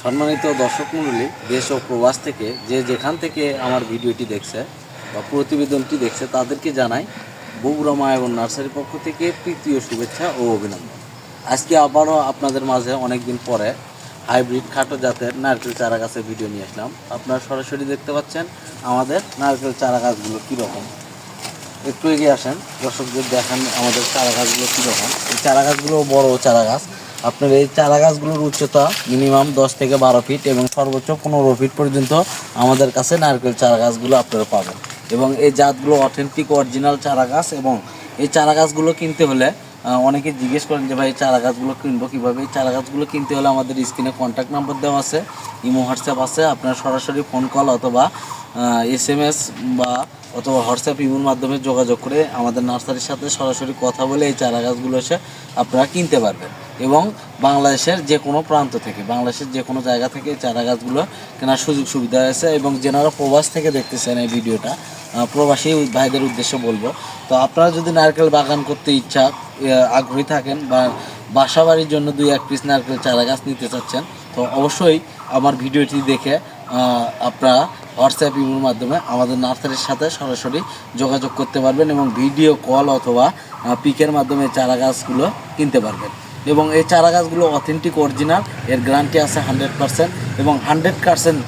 সম্মানিত দর্শক মণ্ডলী, দেশ ও প্রবাস থেকে যে যেখান থেকে আমার ভিডিওটি দেখছে বা প্রতিবেদনটি দেখছে তাদেরকে জানাই বগুড়া মায়াবন নার্সারির পক্ষ থেকে তৃতীয় শুভেচ্ছা ও অভিনন্দন। আজকে আবারও আপনাদের মাঝে অনেক দিন পরে হাইব্রিড খাটো জাতের নারকেল চারা গাছের ভিডিও নিয়ে আসলাম। আপনারা সরাসরি দেখতে পাচ্ছেন আমাদের নারকেল চারা গাছগুলো কীরকম। একটু এগিয়ে আসেন, দর্শকদের দেখান আমাদের চারা গাছগুলো কীরকম। এই চারা গাছগুলো বড় চারা গাছ। আপনার এই চারা গাছগুলোর উচ্চতা মিনিমাম 10 থেকে 12 ফিট এবং সর্বোচ্চ 15 ফিট পর্যন্ত আমাদের কাছে নারকেল চারা গাছগুলো আপনারা পাবেন। এবং এই জাতগুলো অথেন্টিক অরিজিনাল চারা গাছ। এবং এই চারা গাছগুলো কিনতে হলে অনেকে জিজ্ঞেস করেন যে ভাই চারা গাছগুলো কিনবো কীভাবে। এই চারা গাছগুলো কিনতে হলে আমাদের স্ক্রিনে কন্ট্যাক্ট নাম্বার দেওয়া আছে, ইমো হোয়াটসঅ্যাপ আছে। আপনারা সরাসরি ফোন কল অথবা SMS বা অথবা হোয়াটসঅ্যাপ ইমোর মাধ্যমে যোগাযোগ করে আমাদের নার্সারির সাথে সরাসরি কথা বলে এই চারা গাছগুলো এসে আপনারা কিনতে পারবেন। এবং বাংলাদেশের যে কোনো প্রান্ত থেকে, বাংলাদেশের যে কোনো জায়গা থেকে এই চারা গাছগুলো কেনার সুযোগ সুবিধা আছে। এবং যেনারা প্রবাস থেকে দেখতেছেন এই ভিডিওটা, প্রবাসী ভাইদের উদ্দেশ্যে বলবো, তো আপনারা যদি নারকেল বাগান করতে আগ্রহী থাকেন বা বাসা বাড়ির জন্য 2-1 পিস নারকেল চারা গাছ নিতে চাচ্ছেন, তো অবশ্যই আমার ভিডিওটি দেখে আপনারা হোয়াটসঅ্যাপ ইমোর মাধ্যমে আমাদের নার্সারির সাথে সরাসরি যোগাযোগ করতে পারবেন এবং ভিডিও কল অথবা পিকের মাধ্যমে চারা গাছগুলো কিনতে পারবেন। এবং এই চারা গাছগুলো অথেন্টিক অরিজিনাল, এর গ্যারান্টি আছে 100% এবং 100%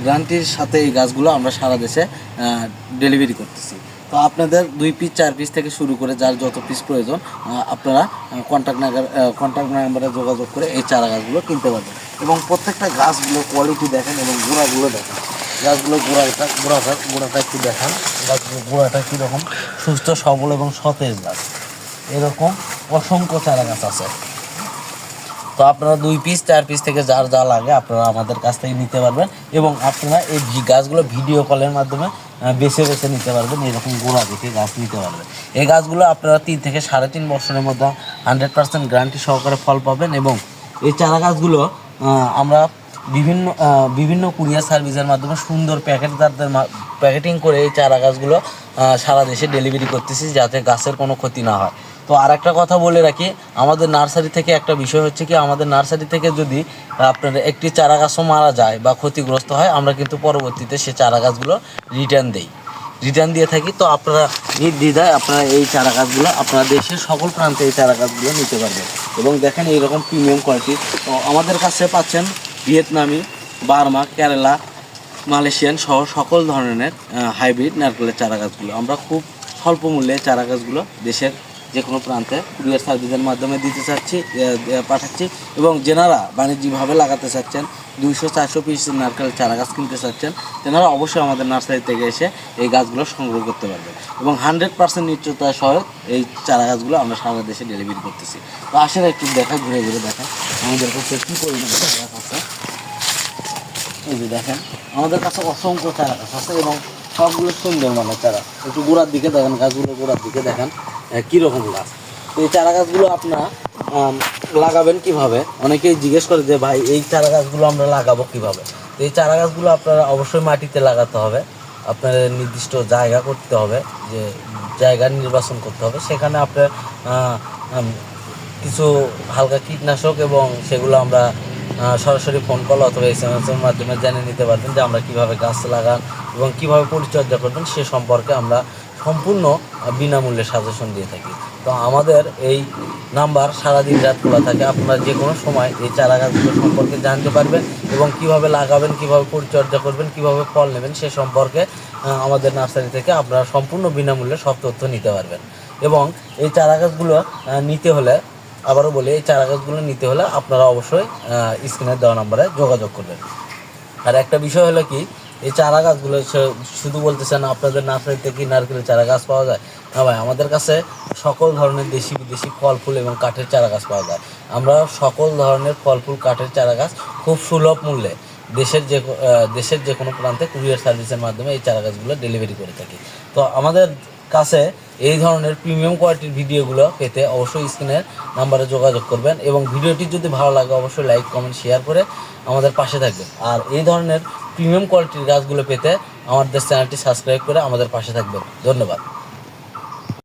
গ্যারান্টির সাথে এই গাছগুলো আমরা সারা দেশে ডেলিভারি করতেছি। তো আপনাদের 2 পিস 4 পিস থেকে শুরু করে যার যত পিস প্রয়োজন আপনারা কন্ট্যাক্ট নাম্বারে যোগাযোগ করে এই চারা গাছগুলো কিনতে পারবেন। এবং প্রত্যেকটা গাছগুলোর কোয়ালিটি দেখেন এবং গোড়াগুলো দেখেন। গাছগুলো গোড়াটা একটু দেখান। গাছগুলো গোড়াটা কীরকম সুস্থ সবল এবং সতেজ গাছ। এরকম অসংখ্য চারা গাছ আছে। তো আপনারা 2 পিস 4 পিস থেকে যার যা লাগে আপনারা আমাদের কাছ থেকে নিতে পারবেন। এবং আপনারা এই গাছগুলো ভিডিও কলের মাধ্যমে বেছে বেছে নিতে পারবেন। এরকম গোড়া দেখে গাছ নিতে পারবেন। এই গাছগুলো আপনারা 3 থেকে 3.5 বছরের মধ্যে 100% গ্যারান্টি সহকারে ফল পাবেন। এবং এই চারা গাছগুলো আমরা বিভিন্ন কুরিয়ার সার্ভিসের মাধ্যমে সুন্দর প্যাকেটিং করে এই চারা গাছগুলো সারা দেশে ডেলিভারি করতেছি, যাতে গাছের কোনো ক্ষতি না হয়। তো আর একটা কথা বলে রাখি, আমাদের নার্সারি থেকে একটা বিষয় হচ্ছে কি, আমাদের নার্সারি থেকে যদি আপনার একটি চারা গাছও মারা যায় বা ক্ষতিগ্রস্ত হয়, আমরা কিন্তু পরবর্তীতে সে চারা গাছগুলো রিটার্ন দিয়ে থাকি। তো আপনারা নির্দ্বিধায় আপনারা এই চারা গাছগুলো আপনারা দেশের সকল প্রান্তে এই চারা গাছগুলো নিতে পারবেন। এবং দেখেন এইরকম প্রিমিয়াম কোয়ালিটি। তো আমাদের কাছে পাচ্ছেন ভিয়েতনামি, বার্মা, কেরালা, মালয়েশিয়ান সহ সকল ধরনের হাইব্রিড নারকেলের চারা গাছগুলো আমরা খুব স্বল্প মূল্যে চারা গাছগুলো দেশের যে কোনো প্রান্তে কুরিয়ার সার্ভিসের মাধ্যমে পাঠাচ্ছি। এবং যেনারা বাণিজ্যিকভাবে লাগাতে চাচ্ছেন, 200-400 পিস নারকেল চারা গাছ কিনতে চাচ্ছেন, তেনারা অবশ্যই আমাদের নার্সারি থেকে এসে এই গাছগুলো সংগ্রহ করতে পারবেন। এবং 100% নিশ্চয়তা সহ এই চারা গাছগুলো আমরা সারা দেশে ডেলিভারি করতেছি। তো আসলে একটু ঘুরে দেখেন আমাদের কাছে কী পরিমাণ চারা গাছ আছে। এই যে দেখেন আমাদের কাছে অসংখ্য চারা গাছ আছে এবং সবগুলো সুন্দর মানের চারা। একটু গোড়ার দিকে দেখেন, গাছগুলো গোড়ার দিকে দেখেন কীরকম গাছ। তো এই চারা গাছগুলো আপনারা লাগাবেন কিভাবে, অনেকেই জিজ্ঞেস করে যে ভাই এই চারা গাছগুলো আমরা লাগাবো কিভাবে। তো এই চারা গাছগুলো আপনারা অবশ্যই মাটিতে লাগাতে হবে। আপনাদের নির্দিষ্ট জায়গা করতে হবে, যে জায়গা নির্বাচন করতে হবে। সেখানে আপনার কিছু হালকা কীটনাশক এবং সেগুলো আমরা সরাসরি ফোন কল অথবা SMS-এর মাধ্যমে জেনে নিতে পারবেন যে আমরা কীভাবে গাছ লাগান এবং কীভাবে পরিচর্যা করবেন সে সম্পর্কে আমরা সম্পূর্ণ বিনামূল্যে সাজেশন দিয়ে থাকি। তো আমাদের এই নাম্বার সারাদিন রাত খোলা থাকে। আপনারা যে কোনো সময় এই চারা গাছগুলো সম্পর্কে জানতে পারবেন এবং কীভাবে লাগাবেন, কীভাবে পরিচর্যা করবেন, কীভাবে ফল নেবেন সে সম্পর্কে আমাদের নার্সারি থেকে আপনারা সম্পূর্ণ বিনামূল্যে সব তথ্য নিতে পারবেন। এবং এই চারা গাছগুলো নিতে হলে, আবারও বলি, এই চারা গাছগুলো নিতে হলে আপনারা অবশ্যই স্ক্রিনে দেওয়া নাম্বারে যোগাযোগ করবেন। আর একটা বিষয় হলো কি, এই চারা গাছগুলো শুধু বলতেছেন আপনাদের নার্সারিতে কি নারকেলের চারা গাছ পাওয়া যায় না ভাই, আমাদের কাছে সকল ধরনের দেশি বিদেশি ফল ফুল এবং কাঠের চারা গাছ পাওয়া যায়। আমরা সকল ধরনের ফল ফুল কাঠের চারা গাছ খুব সুলভ মূল্যে দেশের যে কোনো প্রান্তে কুরিয়ার সার্ভিসের মাধ্যমে এই চারা গাছগুলো ডেলিভারি করে থাকি। তো আমাদের কাছে এই ধরনের প্রিমিয়াম কোয়ালিটির ভিডিওগুলো পেতে অবশ্যই স্ক্রিনের নাম্বারে যোগাযোগ করবেন। এবং ভিডিওটি যদি ভালো লাগে অবশ্যই লাইক কমেন্ট শেয়ার করে আমাদের পাশে থাকবেন। আর এই ধরনের প্রিমিয়াম কোয়ালিটির গাছগুলো পেতে আমাদের চ্যানেলটি সাবস্ক্রাইব করে আমাদের পাশে থাকবেন। ধন্যবাদ।